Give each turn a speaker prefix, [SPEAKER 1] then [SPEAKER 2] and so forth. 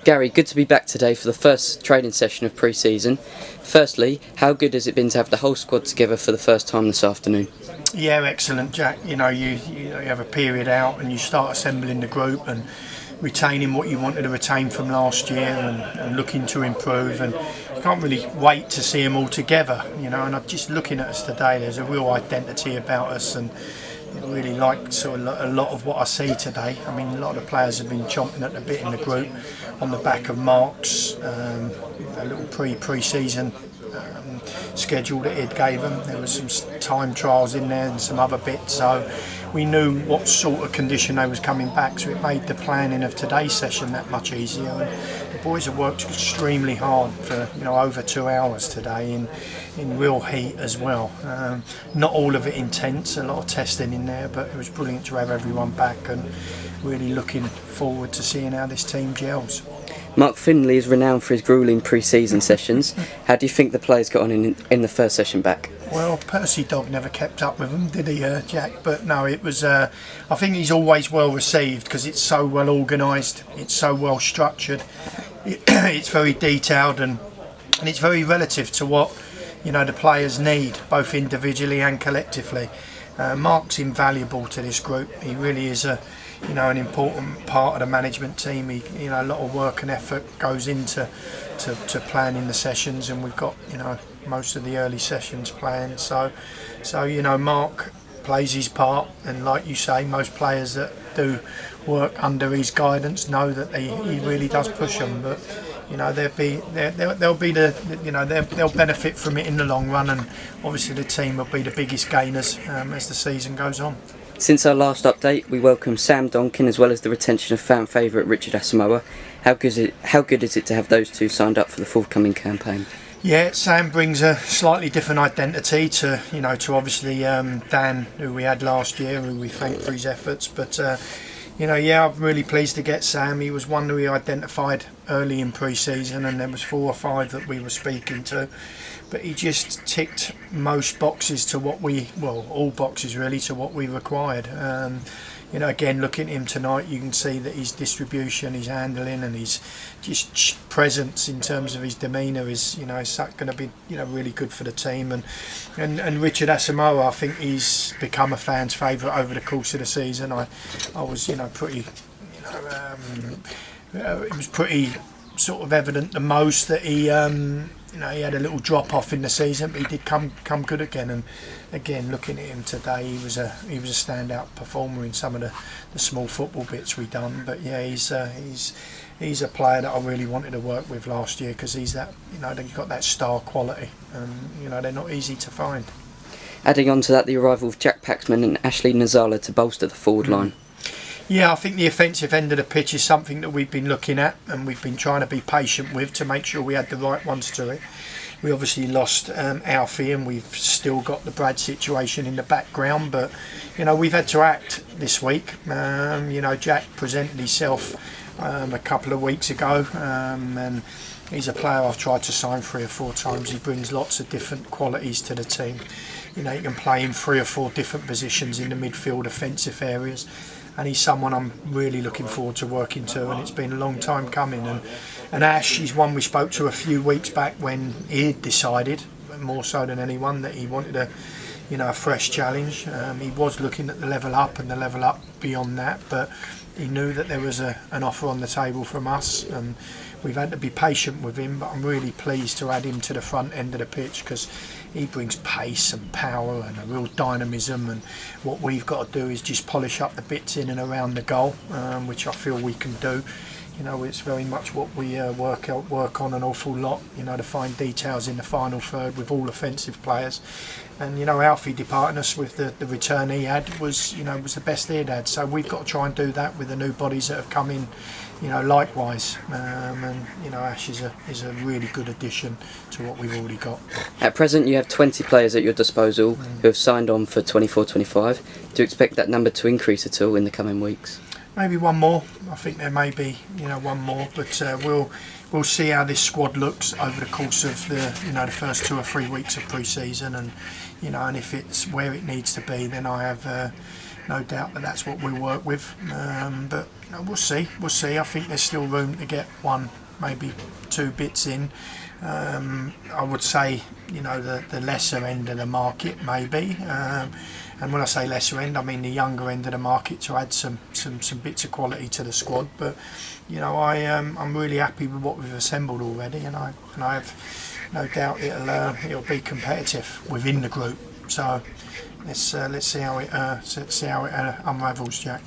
[SPEAKER 1] Gary, good to be back today for the first training session of pre-season. Firstly, how good has it been to have the whole squad together for the first time this afternoon?
[SPEAKER 2] Yeah, excellent, Jack. You have a period out and you start assembling the group and retaining what you wanted to retain from last year and looking to improve, and you can't really wait to see them all together, and I'm just looking at us today, there's a real identity about us, and I really like sort of a lot of what I see today. I mean, a lot of the players have been chomping at the bit in the group on the back of Mark's a little pre-season schedule that he'd gave them. There was some time trials in there and some other bits, so we knew what sort of condition they was coming back, so it made the planning of today's session that much easier. And the boys have worked extremely hard for over 2 hours today in real heat as well. Not all of it intense, a lot of testing in there, but it was brilliant to have everyone back and really looking forward to seeing how this team gels.
[SPEAKER 1] Mark Finley is renowned for his gruelling pre-season sessions. How do you think the players got on in the first session back?
[SPEAKER 2] Well, Percy Dog never kept up with them, did he, Jack? But no, it was. I think he's always well received because it's so well organised, it's so well structured, it's very detailed, and it's very relative to what the players need, both individually and collectively. Mark's invaluable to this group. He really is an important part of the management team. A lot of work and effort goes into planning the sessions, and we've got most of the early sessions planned. So Mark plays his part, and like you say, most players that do work under his guidance know that he really does push them. But they'll benefit from it in the long run, and obviously the team will be the biggest gainers as the season goes on.
[SPEAKER 1] Since our last update, we welcome Sam Donkin as well as the retention of fan favourite Richard Asamoah. How good is it to have those two signed up for the forthcoming campaign?
[SPEAKER 2] Yeah, Sam brings a slightly different identity to obviously Dan, who we had last year, who we thank for his efforts. But I'm really pleased to get Sam. He was one that we identified early in pre-season, and there was 4 or 5 that we were speaking to. But he just ticked most boxes to what all boxes really to what we required. Again, looking at him tonight, you can see that his distribution, his handling, and his just presence in terms of his demeanour is going to be really good for the team. And Richard Asamoah, I think he's become a fan's favourite over the course of the season. I was pretty it was pretty sort of evident the most that he he had a little drop off in the season, but he did come good again. And again, looking at him today, he was a standout performer in some of the small football bits we done. But yeah, he's a player that I really wanted to work with last year, because he's that they've got that star quality, and they're not easy to find.
[SPEAKER 1] Adding on to that, the arrival of Jack Paxman and Ashley Nazala to bolster the forward line.
[SPEAKER 2] Yeah, I think the offensive end of the pitch is something that we've been looking at, and we've been trying to be patient with to make sure we had the right ones to it. We obviously lost Alfie, and we've still got the Brad situation in the background, but we've had to act this week. Jack presented himself a couple of weeks ago, and he's a player I've tried to sign 3 or 4 times. He brings lots of different qualities to the team. He can play in 3 or 4 different positions in the midfield offensive areas, and he's someone I'm really looking forward to working to, and it's been a long time coming. And Ash, he's one we spoke to a few weeks back when he had decided, more so than anyone, that he wanted a fresh challenge. He was looking at the level up and the level up beyond that, but he knew that there was an offer on the table from us, and we've had to be patient with him. But I'm really pleased to add him to the front end of the pitch, because he brings pace and power and a real dynamism, and what we've got to do is just polish up the bits in and around the goal, which I feel we can do. It's very much what we work on an awful lot, to find details in the final third with all offensive players. And Alfie departing us with the return he had was the best he'd had. So we've got to try and do that with the new bodies that have come in, likewise. And Ash is a really good addition to what we've already got.
[SPEAKER 1] At present, you have 20 players at your disposal who have signed on for 24-25. Do you expect that number to increase at all in the coming weeks?
[SPEAKER 2] Maybe one more. I think there may be one more, but we'll see how this squad looks over the course of the first 2 or 3 weeks of pre-season, and and if it's where it needs to be, then I have no doubt that that's what we'll work with. But We'll see. I think there's still room to get one, maybe two bits in. I would say, the lesser end of the market maybe. And when I say lesser end, I mean the younger end of the market, to add some bits of quality to the squad. But I'm really happy with what we've assembled already, and I have no doubt it'll be competitive within the group. So let's see how it unravels, Jack.